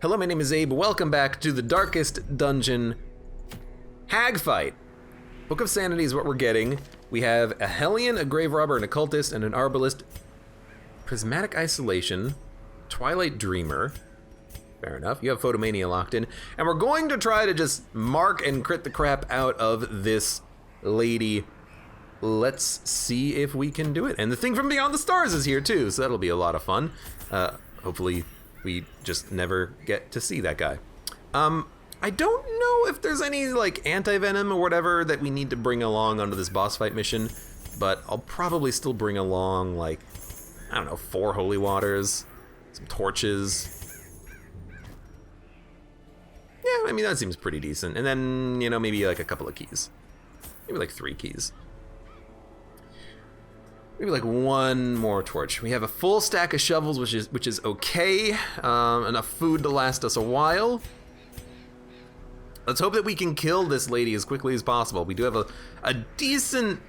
Hello, my name is Abe. Welcome back to the Darkest Dungeon Hag Fight. Book of Sanity is what we're getting. We have a Hellion, a Grave Robber, an Occultist, and an Arbalist. Prismatic Isolation, Twilight Dreamer. Fair enough. You have Photomania locked in. And we're going to try to just mark and crit the crap out of this lady. Let's see if we can do it. And the thing from Beyond the Stars is here too, so that'll be a lot of fun. Hopefully we just never get to see that guy. I don't know if there's any like anti-venom or whatever that we need to bring along onto this boss fight mission, but I'll probably still bring along like, I don't know, 4 holy waters, some torches. Yeah, I mean, that seems pretty decent. And then, you know, maybe like a couple of keys. Maybe like 3 keys. Maybe like 1 more torch. We have a full stack of shovels, which is okay. Enough food to last us a while. Let's hope that we can kill this lady as quickly as possible. We do have a decent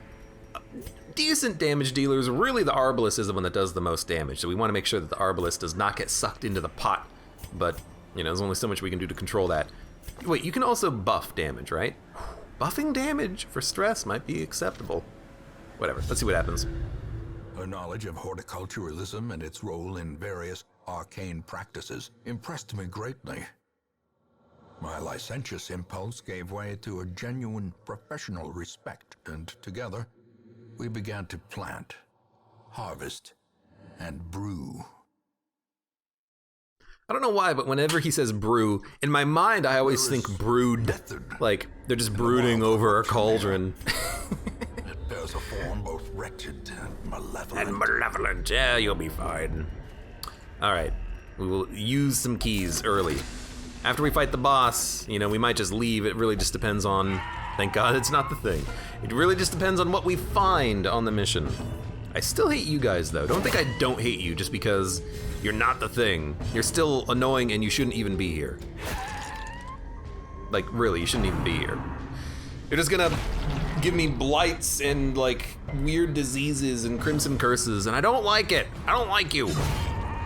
damage dealers. Really, the Arbalist is the one that does the most damage, so we want to make sure that the Arbalist does not get sucked into the pot. But, you know, there's only so much we can do to control that. Wait, you can also buff damage, right? Buffing damage for stress might be acceptable. Whatever, let's see what happens. Her knowledge of horticulturalism and its role in various arcane practices impressed me greatly. My licentious impulse gave way to a genuine professional respect, and together, we began to plant, harvest, and brew. I don't know why, but whenever he says brew, in my mind I always think brood. Like, they're just brooding over a cauldron. It bears a form both wretched and malevolent. Yeah, you'll be fine. Alright, we will use some keys early. After we fight the boss, you know, we might just leave. It really just depends on... Thank God it's not the thing. It really just depends on what we find on the mission. I still hate you guys, though. Don't think I don't hate you just because you're not the thing. You're still annoying and you shouldn't even be here. Like, really, you shouldn't even be here. You're just gonna give me blights and, like, weird diseases and crimson curses, and I don't like it. I don't like you.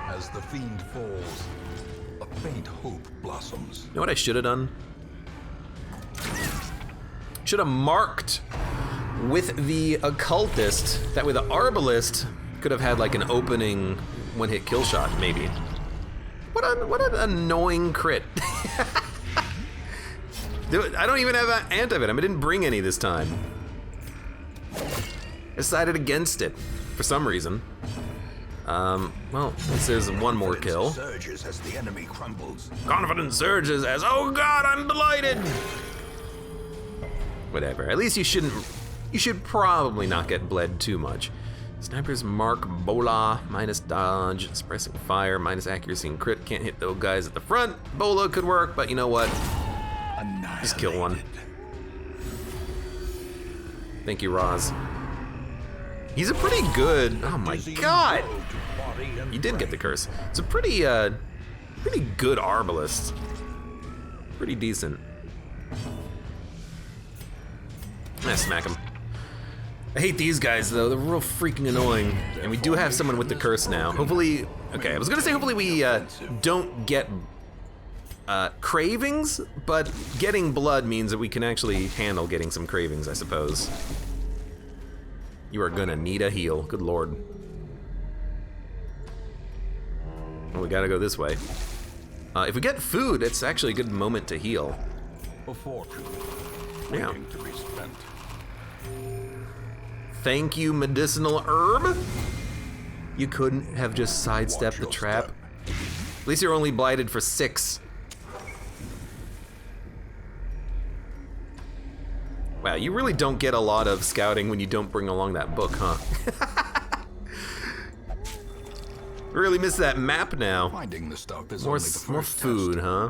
As the fiend falls, a faint hope blossoms. You know what I should have done? Should have marked with the Occultist. That way the Arbalist could have had like an opening one-hit kill shot, maybe. What an annoying crit. Dude, I don't even have an anti-venom. I didn't bring any this time. I decided against it for some reason. Well, at least there's 1 more kill. Surges as the enemy crumbles. Confidence surges as, oh God, I'm delighted. Whatever, at least you should probably not get bled too much. Sniper's mark, Bola, minus dodge, suppressing fire, minus accuracy and crit. Can't hit those guys at the front. Bola could work, but you know what? Just kill one. Thank you, Roz. He's a pretty good, oh my God. You did get the curse. It's a pretty good Arbalist. Pretty decent. I smack him. I hate these guys though, they're real freaking annoying. And we do have someone with the curse now. Hopefully, okay, I was gonna say hopefully we don't get cravings, but getting blood means that we can actually handle getting some cravings, I suppose. You are gonna need a heal, good Lord. Well, we gotta go this way. If we get food, it's actually a good moment to heal. A fortune Yeah. waiting to be spent. Thank you, medicinal herb. You couldn't have just sidestepped the trap. At least you're only blighted for 6. Wow, you really don't get a lot of scouting when you don't bring along that book, huh? Really miss that map now. Finding the stuff is More only the first food, test. huh?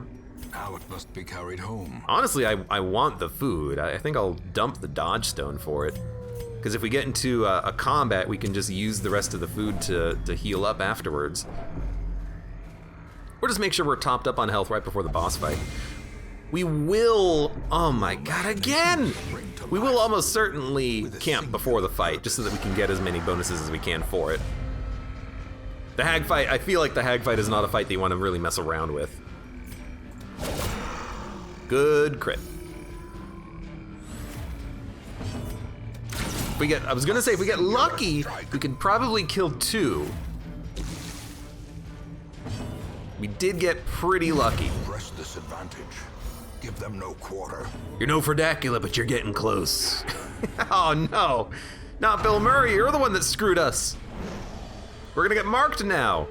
Now it must be carried home. Honestly, I want the food. I think I'll dump the dodge stone for it. Because if we get into a combat, we can just use the rest of the food to heal up afterwards. Or just make sure we're topped up on health right before the boss fight. We will, oh my God, again! We will almost certainly camp before the fight, just so that we can get as many bonuses as we can for it. The hag fight, I feel like the hag fight is not a fight that you want to really mess around with. Good crit. If we get, I was gonna say, if we get lucky, we could probably kill 2. We did get pretty lucky. Press this advantage. Give them no quarter. You're no Ferdacula, but you're getting close. Oh no, not Bill Murray, you're the one that screwed us. We're gonna get marked now.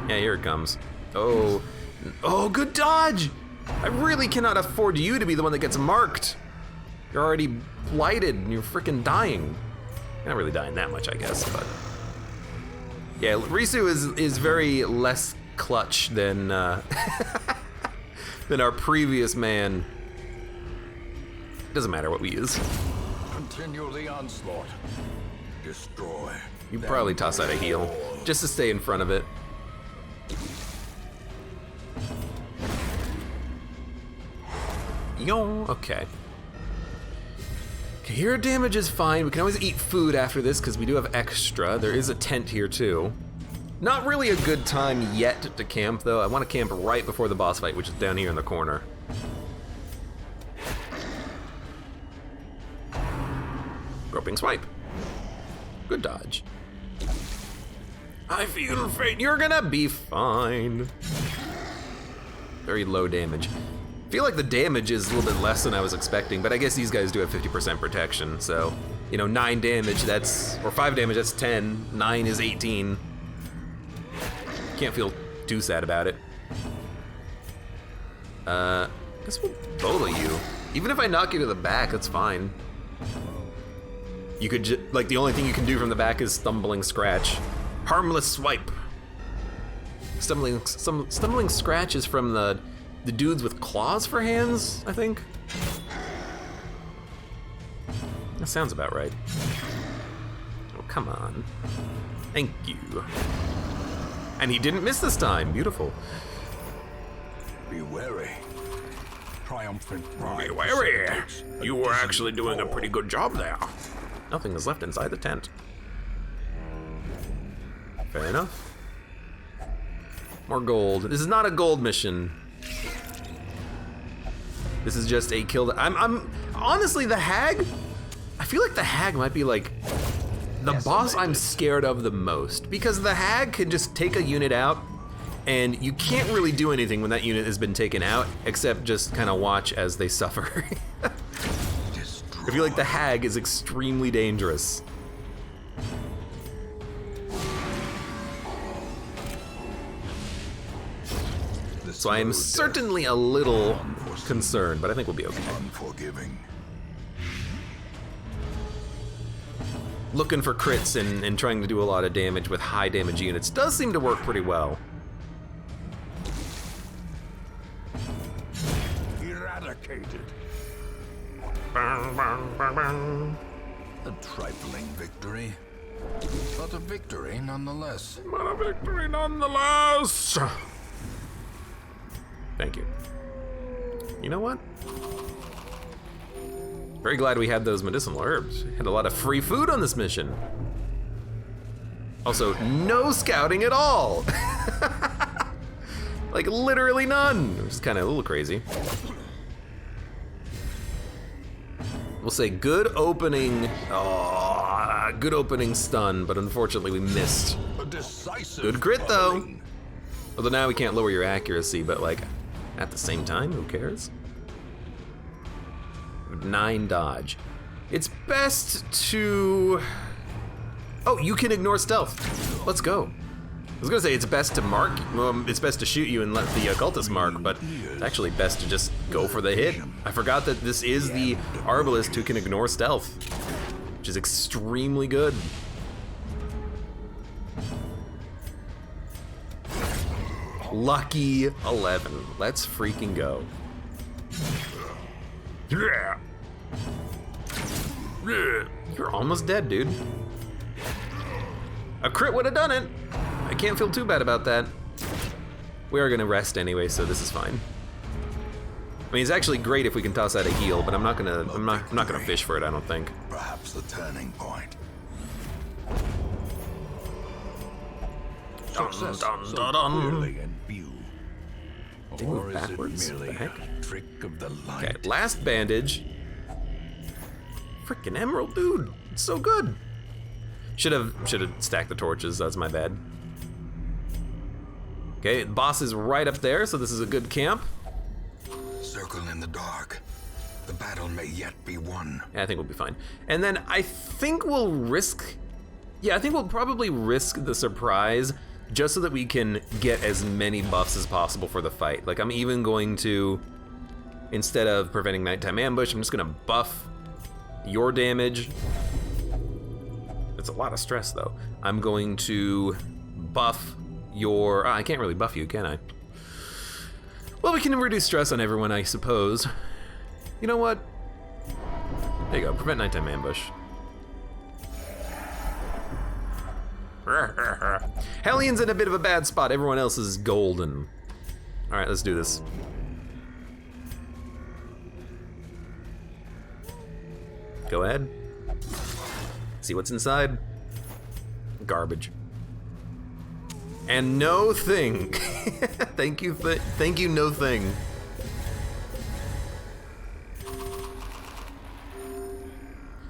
Yeah, here it comes. Oh, good dodge. I really cannot afford you to be the one that gets marked. You're already blighted and you're freaking dying. You're not really dying that much, I guess, but. Yeah, Risu is very less clutch than than our previous man. Doesn't matter what we use. Continue the onslaught. Destroy. You probably toss out a heal just to stay in front of it. Yo, okay. Okay, here damage is fine. We can always eat food after this because we do have extra. There is a tent here too. Not really a good time yet to camp though. I want to camp right before the boss fight, which is down here in the corner. Groping swipe. Good dodge. I feel faint. You're gonna be fine. Very low damage. I feel like the damage is a little bit less than I was expecting, but I guess these guys do have 50% protection, so, you know, 9 damage, that's, or 5 damage, that's 10, 9 is 18. Can't feel too sad about it. I guess we'll bolo you. Even if I knock you to the back, that's fine. You could like, the only thing you can do from the back is stumbling scratch. Harmless swipe. Stumbling scratch is from the dudes with claws for hands, I think. That sounds about right. Oh, come on. Thank you. And he didn't miss this time. Beautiful. Be wary. Triumphant pride. Be wary. You were actually doing a pretty good job there. Nothing is left inside the tent. Fair enough. More gold. This is not a gold mission. This is just a kill. I'm honestly, the hag, I feel like the hag might be like the boss I'm scared of the most, because the hag can just take a unit out and you can't really do anything when that unit has been taken out except just kind of watch as they suffer. I feel like the hag is extremely dangerous. So I am certainly a little concerned, but I think we'll be okay. Unforgiving. Looking for crits and trying to do a lot of damage with high damage units does seem to work pretty well. Eradicated. Bang, bang, bang, bang. A trifling victory, but a victory nonetheless. But a victory nonetheless. Thank you. You know what? Very glad we had those medicinal herbs. Had a lot of free food on this mission. Also, no scouting at all. Like literally none, which is kind of a little crazy. We'll say good opening, good opening stun, but unfortunately we missed. A decisive Good crit though. following. Although now we can't lower your accuracy, but like, at the same time, who cares? 9 dodge. It's best to... Oh, you can ignore stealth. Let's go. I was gonna say it's best to mark, it's best to shoot you and let the occultist mark, but it's actually best to just go for the hit. I forgot that this is the arbalist who can ignore stealth, which is extremely good. Lucky 11. Let's freaking go. Yeah. You're almost dead, dude. A crit would have done it. I can't feel too bad about that. We are gonna rest anyway, so this is fine. I mean, it's actually great if we can toss out a heal, but I'm not gonna fish for it, I don't think. Perhaps the turning point. Dun, Success dun, so dun, dun. clearly in view. They move Or is backwards. it What merely the heck? a trick of the light? Okay, last bandage. Freaking emerald, dude. It's so good. Should have stacked the torches. That's my bad. Okay, the boss is right up there, so this is a good camp. Circle in the dark. The battle may yet be won. Yeah, I think we'll be fine. And then I think we'll risk... Yeah, I think we'll probably risk the surprise just so that we can get as many buffs as possible for the fight. Like, I'm even going to, instead of preventing nighttime ambush, I'm just gonna buff your damage. It's a lot of stress, though. I'm going to buff your... I can't really buff you, can I? Well, we can reduce stress on everyone, I suppose. You know what? There you go, prevent nighttime ambush. Hellions in a bit of a bad spot. Everyone else is golden. All right, let's do this. Go ahead. See what's inside. Garbage. And no thing. Thank you, no thing.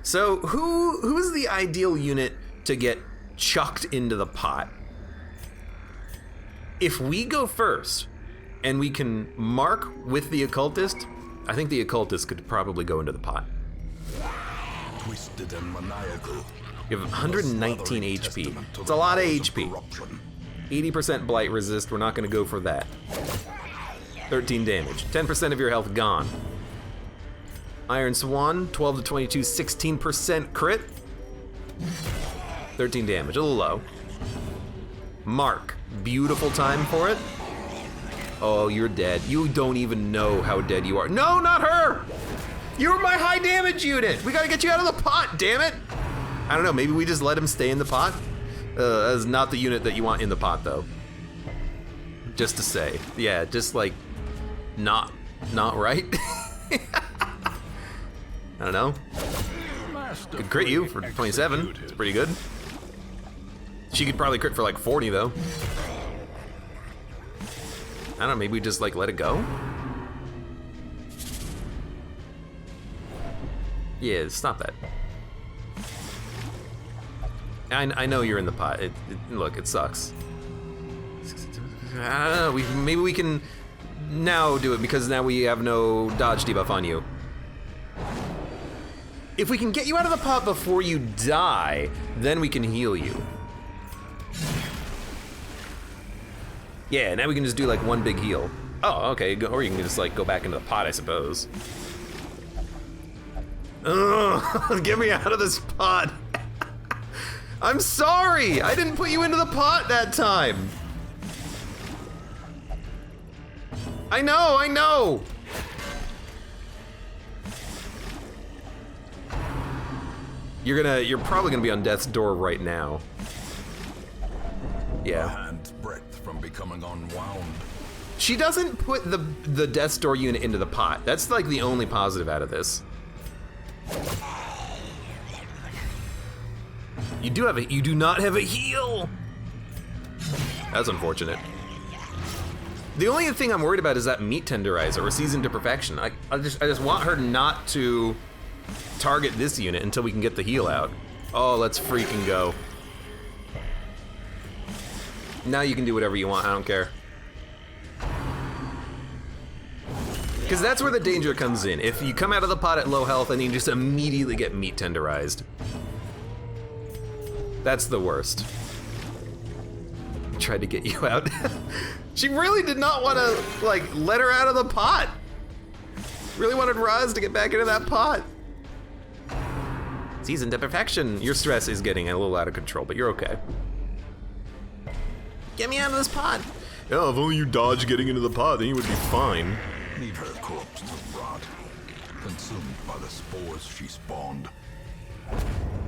So who's the ideal unit to get chucked into the pot? If we go first and we can mark with the occultist, I think the occultist could probably go into the pot. Twisted and maniacal. You have 119 HP. It's a lot of HP. 80% blight resist, we're not gonna go for that. 13 damage, 10% of your health gone. Iron Swan, 12 to 22, 16% crit. 13 damage, a little low. Mark, beautiful time for it. Oh, you're dead. You don't even know how dead you are. No, not her! You're my high damage unit! We gotta get you out of the pot, damn it! I don't know, maybe we just let him stay in the pot? That's not the unit that you want in the pot, though. Just to say. Yeah, just like, not right. I don't know. Could crit you for 27. It's pretty good. She could probably crit for like 40 though. I don't know, maybe we just like let it go? Yeah, stop that. I know you're in the pot. Look, it sucks. I don't know, maybe we can now do it because now we have no dodge debuff on you. If we can get you out of the pot before you die, then we can heal you. Yeah, now we can just do like one big heal. Oh, okay, or you can just like go back into the pot, I suppose. Ugh, get me out of this pot. I'm sorry, I didn't put you into the pot that time. I know. You're probably gonna be on death's door right now. Yeah. A hand's breadth from becoming unwound. She doesn't put the death's door unit into the pot. That's like the only positive out of this. You do not have a heal. That's unfortunate. The only thing I'm worried about is that meat tenderizer or seasoned to perfection. I just want her not to target this unit until we can get the heal out. Oh, let's freaking go. Now you can do whatever you want, I don't care. Because that's where the danger comes in. If you come out of the pot at low health and you just immediately get meat tenderized. That's the worst. Tried to get you out. She really did not want to, like, let her out of the pot. Really wanted Roz to get back into that pot. Seasoned to perfection. Your stress is getting a little out of control, but you're okay. Get me out of this pot. Yeah, if only you dodged getting into the pot, then you would be fine. Leave her corpse to rot, consumed by the spores she spawned.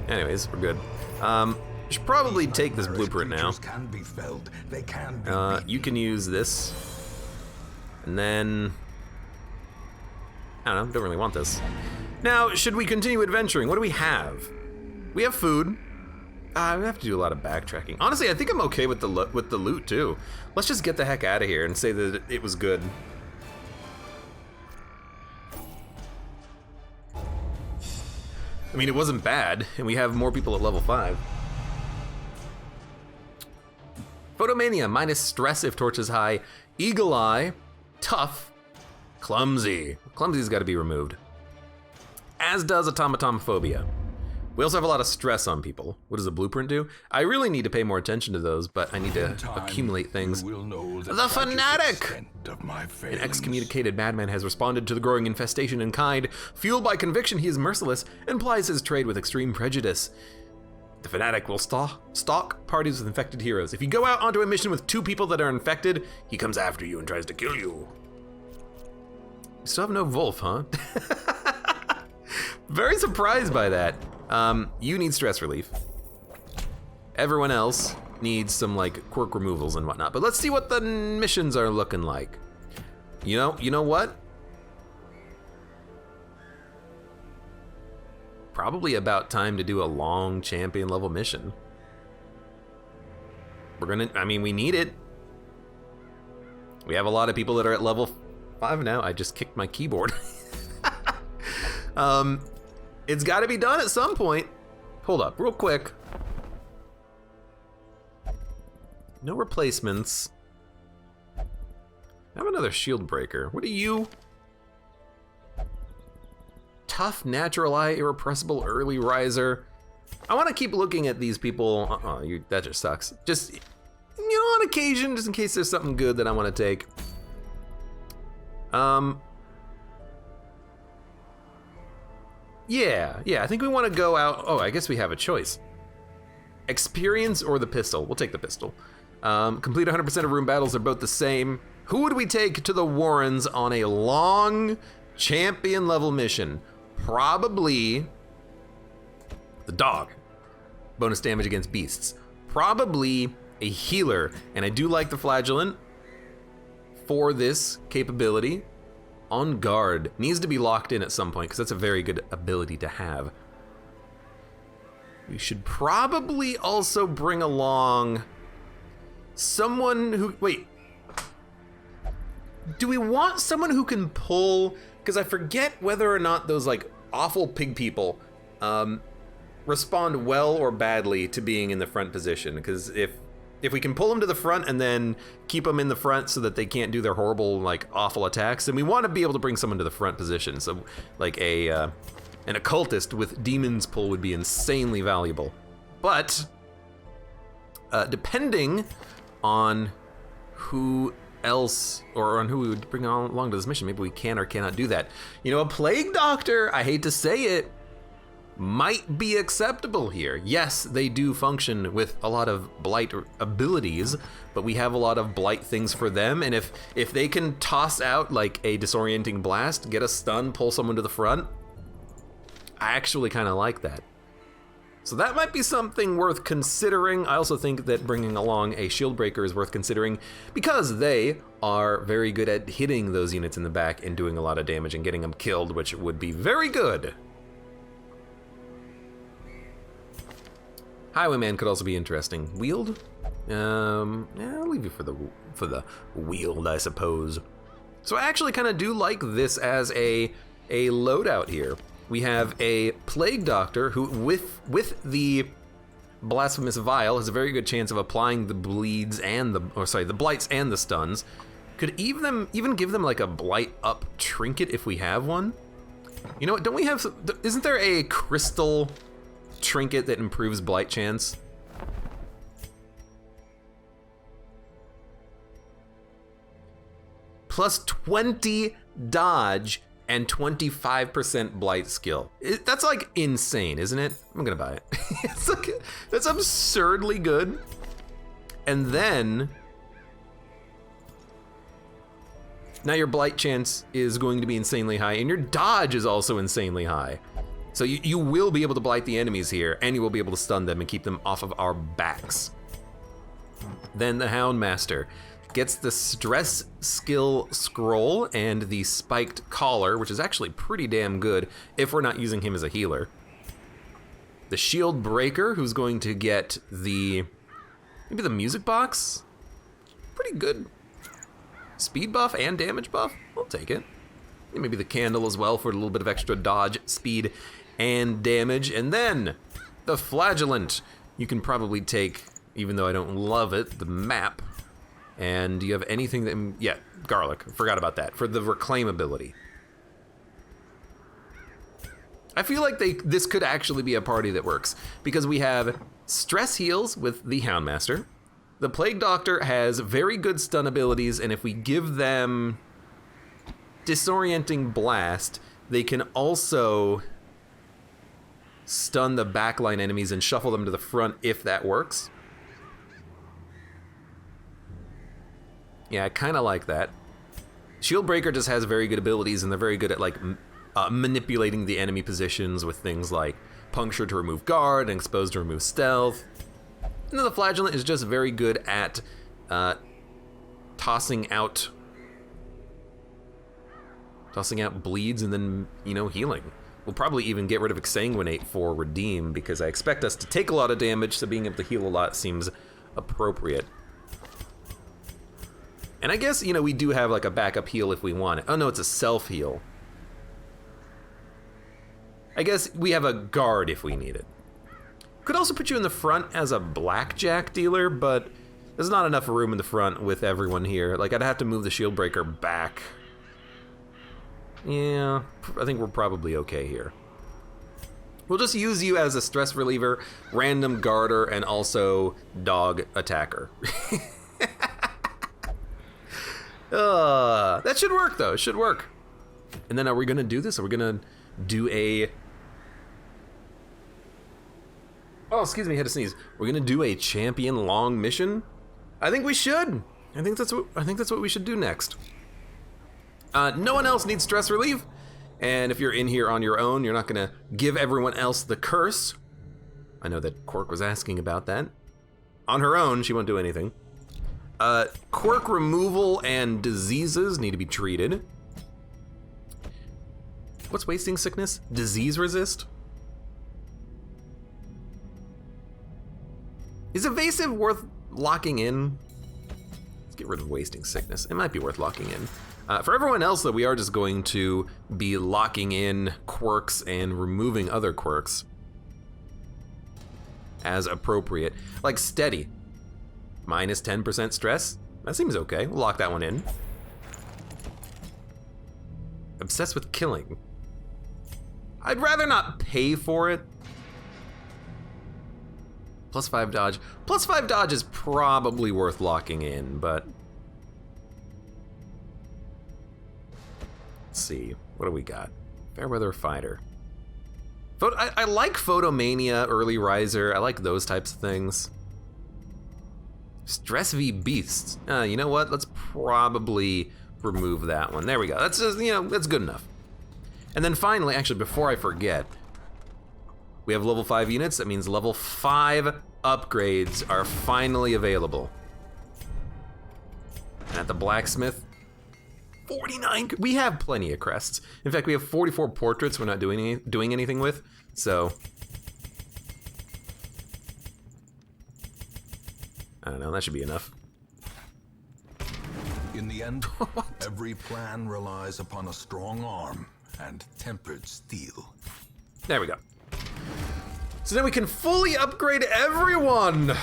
Anyways, we're good. Should probably take this blueprint now. Can be felled. They can be you can use this. And then... I don't know, don't really want this. Now, should we continue adventuring? What do we have? We have food. I have to do a lot of backtracking. Honestly, I think I'm okay with the loot too. Let's just get the heck out of here and say that it was good. I mean, it wasn't bad, and we have more people at level 5. Photomania, minus stress if torch is high. Eagle Eye, tough, clumsy. Clumsy's got to be removed. As does automatomophobia. We also have a lot of stress on people. What does the blueprint do? I really need to pay more attention to those, but I need to accumulate things. The Fanatic! An excommunicated madman has responded to the growing infestation in kind. Fueled by conviction, he is merciless and plies his trade with extreme prejudice. The Fanatic will stalk parties with infected heroes. If you go out onto a mission with 2 people that are infected, he comes after you and tries to kill you. You still have no Wolf, huh? Very surprised by that. You need stress relief. Everyone else needs some like quirk removals and whatnot. But let's see what the missions are looking like. You know what? Probably about time to do a long champion level mission. We need it. We have a lot of people that are at level 5 now. I just kicked my keyboard. It's got to be done at some point. Hold up, real quick. No replacements. I have another shield breaker. What are you? Tough, natural eye, irrepressible, early riser. I want to keep looking at these people. That just sucks. Just, on occasion, just in case there's something good that I want to take. Yeah, I think we want to go out. Oh, I guess we have a choice. Experience or the pistol? We'll take the pistol. Complete 100% of room battles are both the same. Who would we take to the Warrens on a long champion level mission? Probably the dog. Bonus damage against beasts. Probably a healer. And I do like the flagellant for this capability. On guard. Needs to be locked in at some point because that's a very good ability to have. We should probably also bring along someone who... Wait. Do we want someone who can pull... Because I forget whether or not those like awful pig people respond well or badly to being in the front position. Because if we can pull them to the front and then keep them in the front so that they can't do their horrible, like, awful attacks, then we want to be able to bring someone to the front position. So, like, an occultist with demon's pull would be insanely valuable. But, depending on who else, or on who we would bring along to this mission, maybe we can or cannot do that. A plague doctor, I hate to say it, might be acceptable here. Yes, they do function with a lot of blight abilities, but we have a lot of blight things for them, and if they can toss out like a disorienting blast, get a stun, pull someone to the front, I actually kind of like that. So that might be something worth considering. I also think that bringing along a shield breaker is worth considering because they are very good at hitting those units in the back and doing a lot of damage and getting them killed, which would be very good. Highwayman could also be interesting. Wield? I'll leave you for the wield, I suppose. So I actually kind of do like this as a loadout here. We have a plague doctor who, with the blasphemous vial, has a very good chance of applying the bleeds and the blights and the stuns. Could even give them like a blight up trinket if we have one. You know what? Don't we have? Isn't there a crystal trinket that improves blight chance? Plus 20 dodge and 25% blight skill. That's like insane, isn't it? I'm gonna buy it. It's like, that's absurdly good. And then now your blight chance is going to be insanely high, and your dodge is also insanely high. So you will be able to blight the enemies here, and you will be able to stun them and keep them off of our backs. Then the Houndmaster gets the stress skill scroll and the spiked collar, which is actually pretty damn good if we're not using him as a healer. the shield breaker, who's going to get maybe the music box. Pretty good speed buff and damage buff. We'll take it. And maybe the candle as well for a little bit of extra dodge, speed, and damage. And then the flagellant. You can probably take, even though I don't love it, the map. And do you have anything that, yeah, garlic. Forgot about that for the reclaim ability. I feel like this could actually be a party that works because we have stress heals with the Houndmaster. The Plague Doctor has very good stun abilities, and if we give them Disorienting Blast, they can also stun the backline enemies and shuffle them to the front if that works. Yeah, I kind of like that. Shield Breaker just has very good abilities, and they're very good at like manipulating the enemy positions with things like Puncture to remove guard and Expose to remove stealth. And then the Flagellant is just very good at tossing out bleeds and then, healing. We'll probably even get rid of Exsanguinate for Redeem because I expect us to take a lot of damage, so being able to heal a lot seems appropriate. And I guess, we do have like a backup heal if we want it. Oh no, it's a self-heal. I guess we have a guard if we need it. Could also put you in the front as a blackjack dealer, but there's not enough room in the front with everyone here. Like, I'd have to move the shield breaker back. Yeah, I think we're probably okay here. We'll just use you as a stress reliever, random guarder, and also dog attacker. That should work, though. It should work. And then are we going to do this? Are we going to do a... Oh, excuse me, I had to sneeze. We're going to do a champion long mission? I think we should. I think that's what we should do next. No one else needs stress relief. And if you're in here on your own, you're not going to give everyone else the curse. I know that Quirk was asking about that. On her own, she won't do anything. Quirk removal and diseases need to be treated. What's wasting sickness? Disease resist? Is evasive worth locking in? Let's get rid of wasting sickness. It might be worth locking in. For everyone else, though, we are just going to be locking in quirks and removing other quirks as appropriate. Like steady. Minus 10% stress. That seems okay. We'll lock that one in. Obsessed with killing. I'd rather not pay for it. Plus 5 dodge. Plus 5 dodge is probably worth locking in, but... Let's see. What do we got? Fairweather Fighter. I like Photomania, Early Riser. I like those types of things. Stress v Beasts. You know what? Let's probably remove that one. There we go. That's just, that's good enough. And then finally, actually, before I forget, we have level 5 units. That means level 5 upgrades are finally available. And at the blacksmith, 49. We have plenty of crests. In fact, we have 44 portraits we're not doing anything with. So I don't know. That should be enough. In the end, every plan relies upon a strong arm and tempered steel. There we go. So now we can fully upgrade everyone,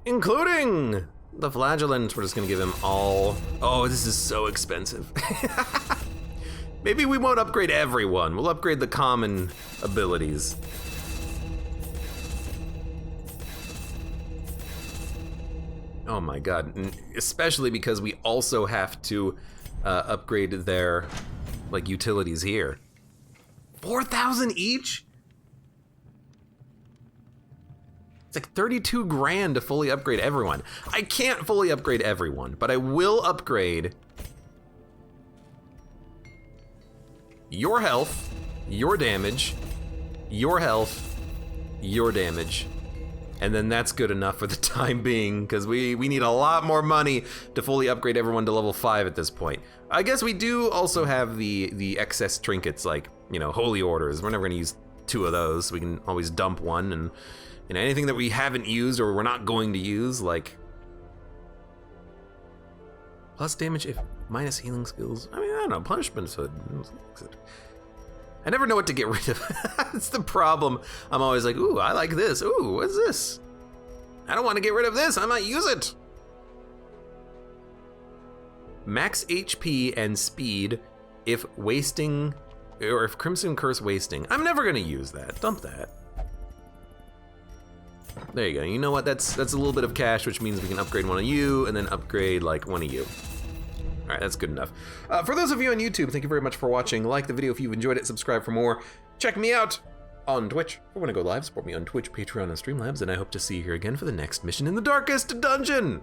including the Flagellant. We're just gonna give him all... Oh, this is so expensive. Maybe we won't upgrade everyone. We'll upgrade the common abilities. Oh my god, especially because we also have to upgrade their utilities here. 4,000 each? It's like 32 grand to fully upgrade everyone. I can't fully upgrade everyone, but I will upgrade your health, your damage, your health, your damage. And then that's good enough for the time being, because we need a lot more money to fully upgrade everyone to level 5 at this point. I guess we do also have the excess trinkets, like, Holy Orders. We're never gonna use 2 of those. So we can always dump one, and anything that we haven't used or we're not going to use, like plus damage if minus healing skills. I mean, I don't know, punishment. So I never know what to get rid of. That's the problem. I'm always like, ooh, I like this. Ooh, what's this? I don't want to get rid of this. I might use it. Max HP and speed if wasting, or if Crimson Curse wasting. I'm never gonna use that. Dump that. There you go. You know what? That's a little bit of cash, which means we can upgrade one of you and then upgrade like one of you. All right, that's good enough. For those of you on YouTube, thank you very much for watching. Like the video if you've enjoyed it, subscribe for more. Check me out on Twitch. We're gonna go live, support me on Twitch, Patreon, and Streamlabs, and I hope to see you here again for the next mission in the darkest dungeon.